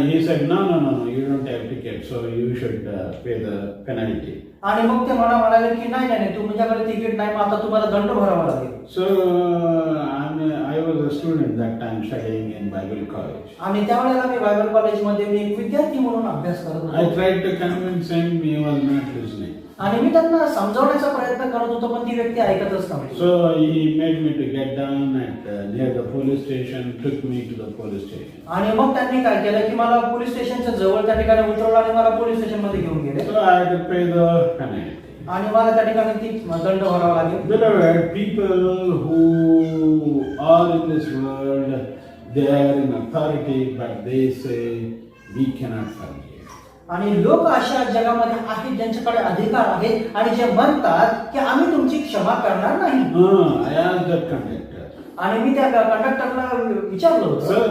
he said, no, you don't have ticket, so you should pay the penalty. आणि मग ते मला म्हणाले की नाही, तुमच्याकडे तिकीट नाही, मग आता तुम्हाला दंड भरावा लागेल. So I was a student that time studying in Bible college. आणि त्यावेळेला मी बायबल कॉलेजमध्ये मी एक विद्यार्थी म्हणून अभ्यास करत I होतो. tried to convince him, he was not listening. आणि मी त्यांना समजावण्याचा प्रयत्न करत होतो, पण ती व्यक्ती ऐकतच नव्हती. So he made me to get down at near the police station, took me to the police station. आणि मग त्यांनी काय केलं की मला पोलीस स्टेशनच्या जवळ त्या ठिकाणी उतरवलं आणि मला पोलीस स्टेशन मध्ये घेऊन गेले. So I had to pay the penalty. आणि मला त्या ठिकाणी ती दंड भरावा लागेल. Beloved, people who are in this world, they are in authority, but they say, we cannot forgive. आणि लोक अशा जगामध्ये आहेत ज्यांच्याकडे अधिकार आहेत आणि जे म्हणतात की आम्ही तुमची क्षमा करणार नाही. I asked the conductor, आणि मी त्या कंडक्टरला विचारलं होतं, sir,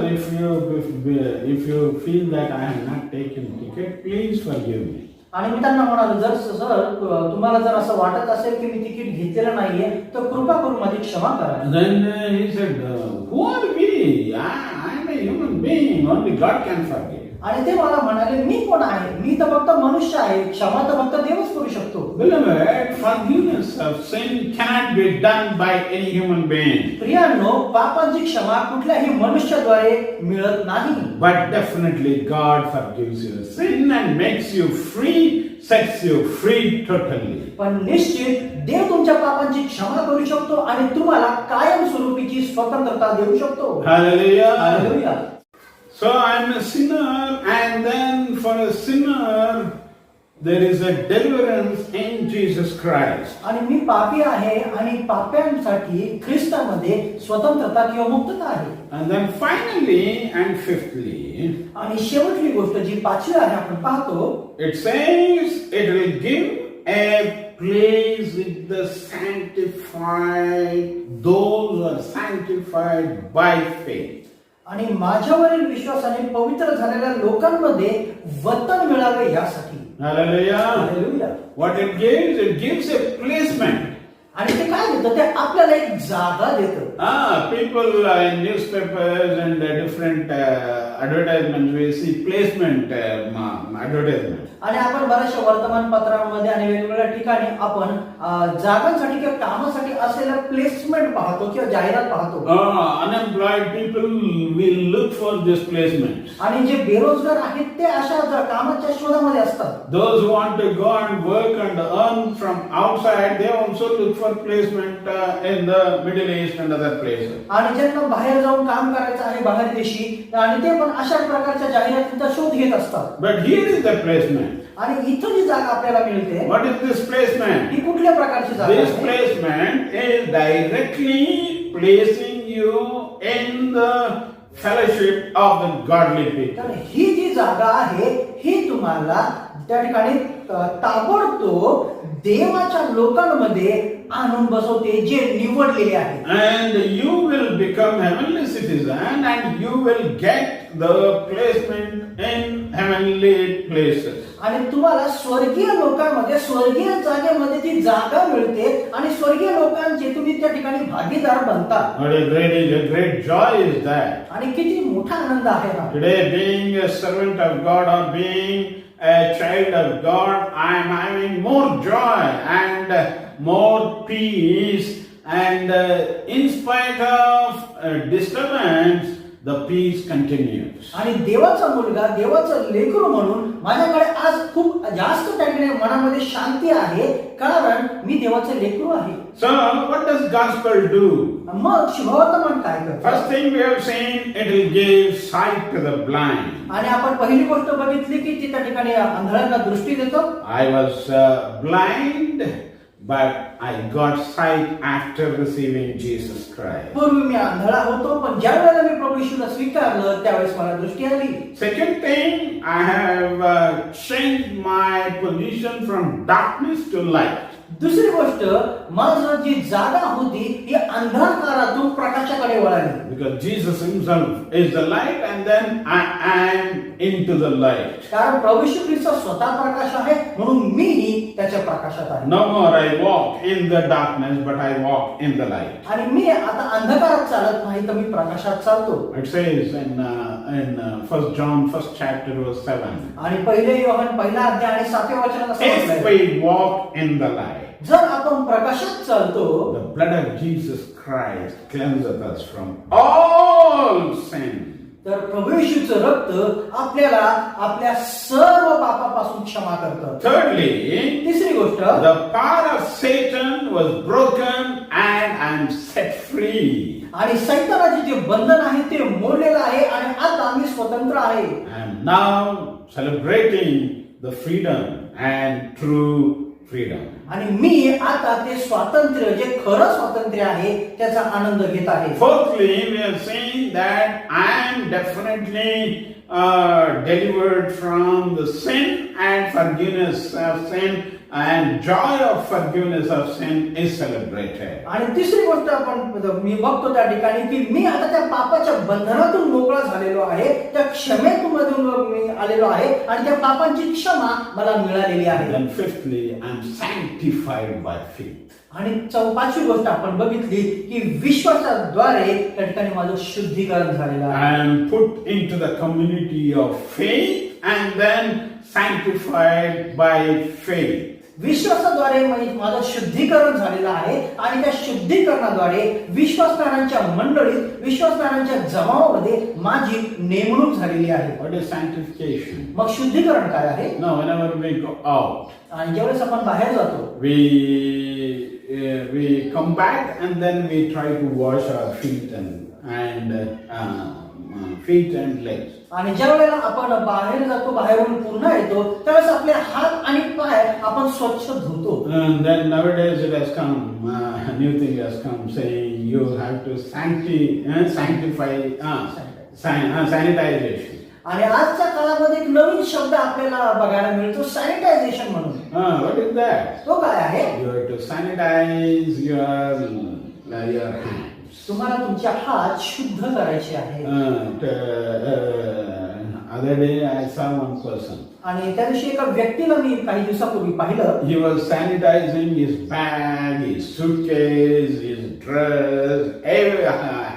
if you feel that I have not taken ticket, please forgive me. आणि मी त्यांना म्हणालो, जर सर तुम्हाला जर असं वाटत असेल की मी तिकीट घेतलेलं नाहीये तर कृपा करून माझी क्षमा करा. Then he said, who are we? I am a human being. Only God can forgive. आणि ते मला म्हणाले, मी कोण आहे? मी तर फक्त मनुष्य आहे, क्षमा तर फक्त देवच करू शकतो. Beloved, forgiveness of sin cannot be done by any human being. प्रियांनो, पापांची क्षमा कुठल्याही मनुष्याद्वारे मिळत नाही. But definitely God forgives your sin and makes you free, sets you free totally. पण निश्चित देव तुमच्या पापांची क्षमा करू शकतो आणि तुम्हाला कायमस्वरूपीची स्वतंत्रता देऊ शकतो. Hallelujah. Hallelujah. So I am a sinner, and then for a sinner there is a deliverance in Jesus Christ. आणि मी पापी आहे आणि पाप्यांसाठी ख्रिस्तामध्ये स्वतंत्रता किंवा मुक्तता आहे. And then finally and fifthly, आणि शेवटची गोष्ट जी पाचवी आहे आपण पाहतो, it says it will give a place with the sanctified, those who are sanctified by faith. आणि माझ्यावरील विश्वासाने पवित्र झालेल्या लोकांमध्ये वतन मिळावे यासाठी. Hallelujah. Hallelujah. What it gives a placement. आणि ते काय देतं? ते आपल्याला एक जागा देतं. People in newspapers and different advertisements, we see placement advertisement. आणि आपण बऱ्याचशा वर्तमानपत्रांमध्ये आणि वेगवेगळ्या ठिकाणी आपण जागांसाठी किंवा कामासाठी असलेल्या प्लेसमेंट पाहतो किंवा जाहिरात पाहतो. Unemployed people will look for this placement. आणि जे बेरोजगार आहेत ते अशा कामाच्या शोधामध्ये असतात. Those who want to go and work and earn from outside, they also look for placement in the Middle East and other places. आणि ज्यांना बाहेर जाऊन काम करायचं आहे बाहेर देशी, आणि ते पण अशा प्रकारच्या जाहिरातींचा शोध घेत असतात. But here is the placement. आणि इथं जी जागा आपल्याला मिळते, What is this placement? ही कुठल्या प्रकारची जागा This आहे? placement is directly placing you in the fellowship of the godly people. तर ही जी जागा आहे ही तुम्हाला त्या ठिकाणी ताबडतोब देवाच्या लोकांमध्ये आणून बसवते जे निवडलेले आहेत. And you will become heavenly citizen and you will get the placement in heavenly places. आणि तुम्हाला स्वर्गीय लोकांमध्ये स्वर्गीय जागेमध्ये ती जागा मिळते आणि स्वर्गीय लोकांचे तुम्ही त्या ठिकाणी भागीदार बनता. What a great joy is that. आणि किती मोठा आनंद आहे हा. Today, being a servant of God or being a child of God, I am having more joy and more peace, and in spite of disturbance, the peace continues. आणि देवाचा मुलगा, देवाचं लेकरू म्हणून माझ्याकडे आज खूप जास्त त्या ठिकाणी मनामध्ये शांती आहे, कारण मी देवाचं लेकरू आहे. So, what does gospel do? मग शुभवर्तमान काय करतं? First thing we have seen, it will give sight to the blind. आणि आपण पहिली गोष्ट बघितली की ती त्या ठिकाणी आंधळ्यांना दृष्टी देतो. I was blind, but I got sight after receiving Jesus Christ. पूर्वी मी आंधळा होतो, पण ज्या वेळेला मी प्रभू येशूला स्वीकारलं त्यावेळेस मला दृष्टी आली. Second thing, I have changed my position from darkness to light. दुसरी गोष्ट, माझं जी जागा होती ही अंधकारातून प्रकाशाकडे वळाली. Because Jesus himself is the light and then I am into the light. कारण प्रभू येशू ख्रिस्त स्वतः प्रकाश आहे म्हणून मीही त्याच्या प्रकाशात आहे. No more I walk in the darkness, but I walk in the light. आणि मी आता अंधकारात चालत नाही तर मी प्रकाशात चालतो. It says in 1 John 1st chapter verse 7. आणि पहिले योहान पहिला अध्याय आणि 7व्या वचनात असं If म्हटलंय, we walk in the light, जर आपण प्रकाशात चालतो, the blood of Jesus Christ cleanseth us from all sin. तर प्रभू येशूचं रक्त आपल्याला आपल्या सर्व पापापासून क्षमा करतं. Thirdly, तिसरी गोष्ट, the power of Satan was broken and I am set free. आणि सैतानाचे जे बंधन आहे ते मोडलेलं आहे आणि आता आम्ही स्वतंत्र आहे. I am now celebrating the freedom and true freedom. आणि मी आता ते स्वातंत्र्य जे खरं स्वातंत्र्य आहे त्याचा आनंद घेत आहे. Fourthly, we are saying that I am definitely delivered from the sin and forgiveness of sin, and joy of forgiveness of sin is celebrated. आणि तिसरी गोष्ट आपण मी बघतो त्या ठिकाणी की मी आता त्या पापाच्या बंधनातून मोकळा झालेलो आहे, त्या क्षमेतून मी आलेलो आहे आणि त्या पापांची क्षमा मला मिळालेली आहे. And fifthly, I am sanctified by faith. आणि पाचवी गोष्ट आपण बघितली की विश्वासाद्वारे त्या ठिकाणी माझं शुद्धीकरण झालेलं आहे. I am put into the community of faith and then sanctified by faith. विश्वासाद्वारे माझं शुद्धीकरण झालेलं आहे आणि त्या शुद्धीकरणाद्वारे विश्वासणाऱ्यांच्या मंडळीत विश्वासणाऱ्यांच्या जमावामध्ये माझी नेमणूक झालेली आहे. What is sanctification? मग शुद्धीकरण काय आहे? Now, whenever we go out, आणि ज्यावेळेस आपण बाहेर जातो we come back and then we try to wash our feet and legs. आणि ज्या वेळेला आपण बाहेर जातो, बाहेरून पुन्हा येतो, त्यावेळेस आपले हात आणि पाय आपण स्वच्छ धुतो. And then nowadays it has come, a new thing has come saying you have to sanctify sanitization. आणि आजच्या काळामध्ये एक नवीन शब्द आपल्याला बघायला मिळतो, सॅनिटायझेशन म्हणून. What is that? तो काय आहे? You have to sanitize your hands. तुम्हाला तुमचे हात शुद्ध करायचे आहेत. Other day I saw one person. आणि त्या दिवशी एका व्यक्तीला मी काही दिवसापूर्वी पाहिलं. He was sanitizing his bag, his suitcase, his dress,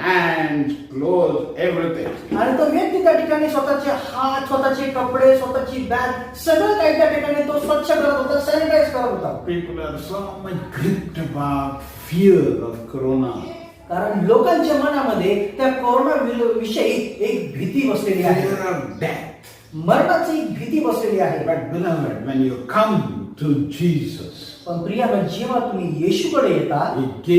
hands, clothes, everything. आणि तो व्यक्ती त्या ठिकाणी स्वतःचे हात, स्वतःचे कपडे, स्वतःची बॅग सगळं काही त्या ठिकाणी तो स्वच्छ करत होता, सॅनिटाइज करत होता. People are so much gripped about fear of corona. कारण लोकांच्या मनामध्ये त्या कोरोना विषयी एक भीती बसलेली आहे, Fear of death. मरणाची एक भीती बसलेली आहे. But beloved, when you come to Jesus, पण प्रियाला जेव्हा तुम्ही येशूकडे येता, He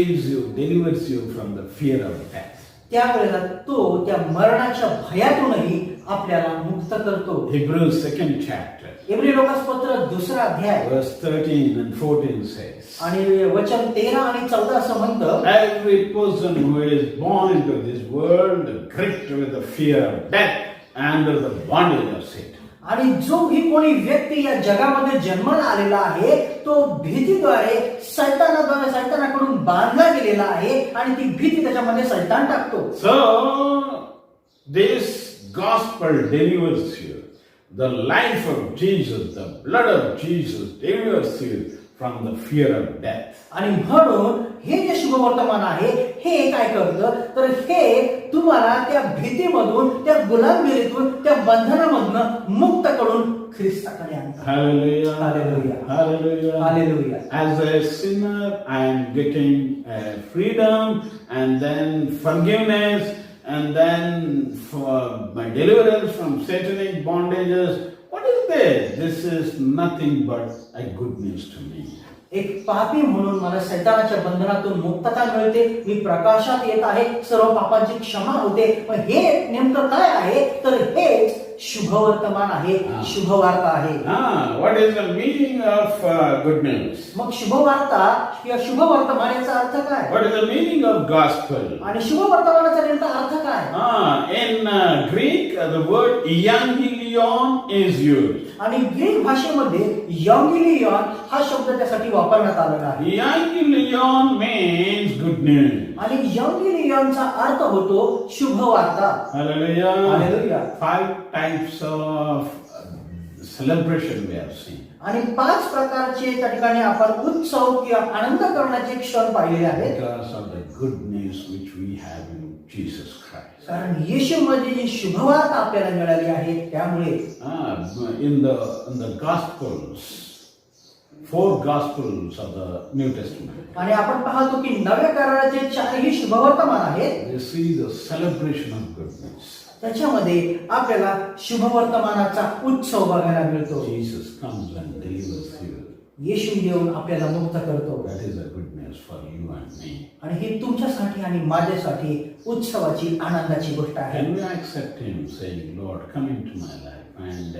delivers you from the fear of death. त्यावेळेला तो त्या मरणाच्या भयातूनही आपल्याला मुक्त करतो. Hebrews 2nd chapter, इब्री लोकांपत्र 2रा अध्याय verse 13 and 14 says, आणि वचन 13 आणि 14 असं म्हणतं, every person who is born into this world gripped with the fear of death and under the bondage of Satan. आणि जो ही कोणी व्यक्ती या जगामध्ये जन्माला आलेला आहे तो भीतीद्वारे सैतानाकडून बांधला गेलेला आहे आणि ती भीती त्याच्यामध्ये सैतान टाकतो. So this gospel delivers you. The life of Jesus, the blood of Jesus delivers you from the fear of death. आणि म्हणून हे जे शुभवर्तमान आहे हे काय करतं तर हे तुम्हाला त्या भीतीमधून, त्या गुलामगिरीतून, त्या बंधनामधून मुक्त करून ख्रिस्ताकडे आणतं. Hallelujah. Hallelujah. Hallelujah. Hallelujah. As a sinner, I am getting freedom and then forgiveness and then for my deliverance from satanic bondages. What is this? This is nothing but a good news to me. एक पापी म्हणून मला सैतानाच्या बंधनातून मुक्तता मिळते, मी प्रकाशात येत आहे, सर्व पापांची क्षमा होते. पण हे नेमकं काय आहे तर हेच शुभवर्तमान आहे, शुभवार्ता आहे. What is the meaning of good news? मग शुभवार्ता किंवा शुभवर्तमान याचा अर्थ काय? What is the meaning of gospel? आणि शुभवर्तमानाचा नेमका अर्थ काय? In Greek, the word evangelion is used. आणि ग्रीक भाषेमध्ये एवंगेलियन हा शब्द त्यासाठी वापरण्यात आलेला आहे. Evangelion means good news. आणि एवंगेलियनचा अर्थ होतो शुभवार्ता. Hallelujah. Hallelujah. 5 types of celebration we have seen. आणि 5 प्रकारचे त्या ठिकाणी आपण उत्सव किंवा आनंद करण्याचे क्षण पाहिलेले आहेत. Because of the good news which we have in Jesus Christ. कारण येशूमध्ये जी शुभवार्ता आपल्याला मिळाली आहे त्यामुळे in the Gospels, 4 Gospels of the New Testament, आणि आपण पाहतो की नव्या कराराचे 4ही शुभवर्तमान आहेत. we see the celebration of goodness. त्याच्यामध्ये आपल्याला शुभवर्तमानाचा उत्सव बघायला मिळतो. Jesus comes and delivers you. येशू येऊन आपल्याला मुक्त करतो. That is a good news for you and me. आणि ही तुमच्यासाठी आणि माझ्यासाठी उत्सवाची आनंदाची गोष्ट आहे. Can we accept Him saying, Lord, come into my life and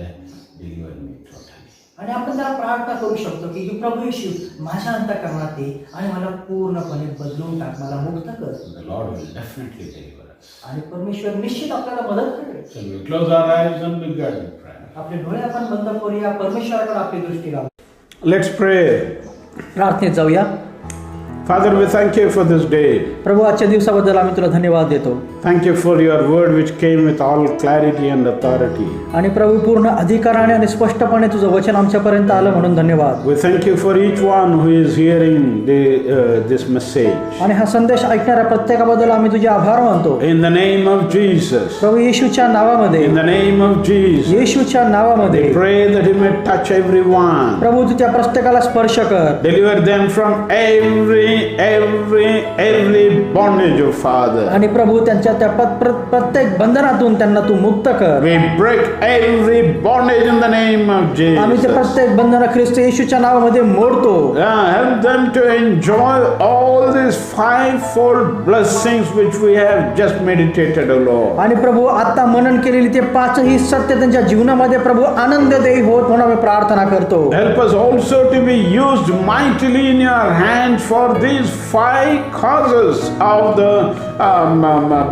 deliver me totally? आणि आपण त्याला प्रार्थना करू शकतो की प्रभू येशू माझ्या अंतःकरणात ये आणि मला पूर्णपणे बदलून टाक, मला मुक्त कर. The Lord will definitely deliver us. आणि परमेश्वर निश्चित आपल्याला मदत करेल. So we close our eyes and be God in prayer. आपले डोळे आपण बंद करूया, परमेश्वराकडे आपली दृष्टी लावू. Let's pray. प्रार्थनेत जाऊया. Father, we thank you for this day. प्रभू आजच्या दिवसाबद्दल आम्ही तुला धन्यवाद देतो. Thank you for your word which came with all clarity and authority. आणि प्रभू पूर्ण अधिकाराने आणि स्पष्टपणे तुझं वचन आमच्यापर्यंत आलं म्हणून धन्यवाद. We thank you for each one who is hearing this message. आणि हा संदेश ऐकणाऱ्या प्रत्येकाबद्दल आम्ही तुझे आभार मानतो. In the name of Jesus. Prabhu येशूच्या नावामध्ये, In the name of Jesus. येशूच्या नावामध्ये We pray that you may touch everyone. प्रभू तू त्या प्रत्येकाला स्पर्श कर. Deliver them from every bondage, oh Father. आणि प्रभू त्यांच्या त्या प्रत्येक बंधनातून त्यांना तू मुक्त कर. We break every bondage in the name of आम्ही ते Jesus. प्रत्येक बंधन ख्रिस्त येशूच्या नावामध्ये मोडतो. Help them to enjoy all these fivefold blessings which we have just meditated, O Lord. आणि प्रभू आता मनन केलेली ते पाचही सत्य त्यांच्या जीवनामध्ये प्रभू आनंददायी होत म्हणून आम्ही प्रार्थना करतो. Help us also to be used mightily in your hands for these 5 causes of the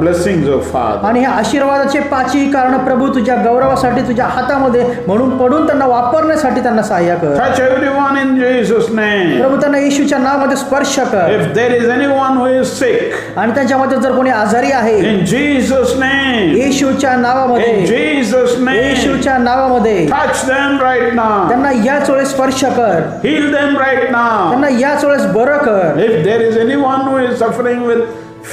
blessings of Father. आणि ह्या आशीर्वादाचे पाचही कारण प्रभू तुझ्या गौरवासाठी तुझ्या हातामध्ये म्हणून पडून त्यांना वापरण्यासाठी त्यांना सहाय्य कर. Touch everyone in Jesus' name. प्रभू त्यांना येशूच्या नावामध्ये स्पर्श कर. If there is anyone who is sick, आणि त्यांच्यामध्ये जर कोणी आजारी आहे, in Jesus' name, येशूच्या नावामध्ये, in Jesus' name, येशूच्या नावामध्ये touch them right now. त्यांना याच वेळेस स्पर्श कर. Heal them right now. त्यांना याच वेळेस बरं कर. If there is anyone who is suffering with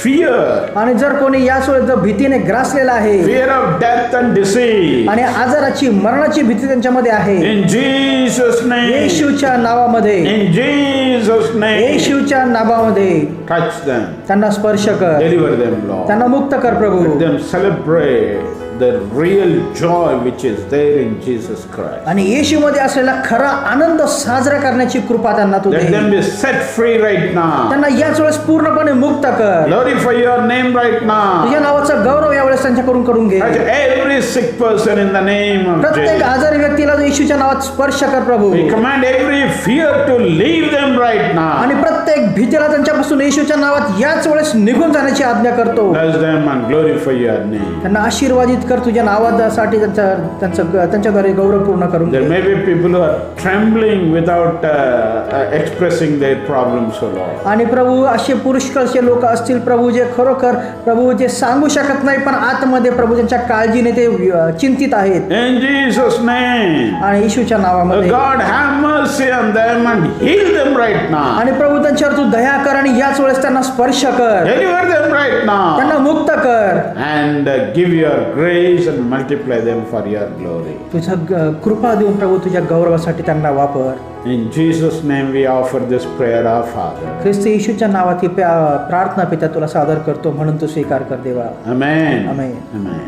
fear, आणि जर कोणी याच वेळेस जर भीतीने ग्रासलेला आहे fear of death and disease, आणि आजाराची मरणाची भीती त्यांच्यामध्ये आहे, in Jesus' name, येशूच्या नावामध्ये, in Jesus' name, येशूच्या नावामध्ये touch them, त्यांना स्पर्श कर. deliver them, Lord. त्यांना मुक्त कर प्रभू. Let them celebrate the real joy which is there in Jesus Christ. आणि येशूमध्ये असलेला खरा आनंद साजरा करण्याची कृपा त्यांना तू Let they. them be set free right now. त्यांना याच वेळेस पूर्णपणे मुक्त कर. Glorify your name right now. तुझ्या नावाचा गौरव यावेळेस त्यांच्याकडून करून घे. Touch every sick person in the name of प्रत्येक Jesus. आजारी व्यक्तीला येशूच्या नावात स्पर्श कर प्रभू. We command every fear to leave them right now. आणि प्रत्येक भीतीला त्यांच्यापासून येशूच्या नावात याच वेळेस निघून जाण्याची आज्ञा करतो. Bless them and glorify your name. त्यांना आशीर्वादित कर तुझ्या नावासाठी. त्यांच्याद्वारे गौरव पूर्ण करून There घे. may be people who are trembling without expressing their problems, O Lord. आणि प्रभू असे पुष्कळसे लोक असतील प्रभू जे खरोखर प्रभू जे सांगू शकत नाही पण आतमध्ये प्रभू त्यांच्या काळजीने ते चिंतित आहेत. In Jesus' name, आणि येशूच्या नावामध्ये God have mercy on them and heal them right now. आणि प्रभू त्यांच्यावर तू दया कर आणि याच वेळेस त्यांना स्पर्श कर. Deliver them right now. त्यांना मुक्त कर And give your grace and multiply them for your glory. तुझं कृपा देऊन प्रभू तुझ्या गौरवासाठी त्यांना वापर. In Jesus' name we offer this prayer, our Father. ख्रिस्त येशूच्या नावात ही प्रार्थना पिता तुला सादर करतो म्हणून तू स्वीकार कर देवा. Amen. Amen. Amen.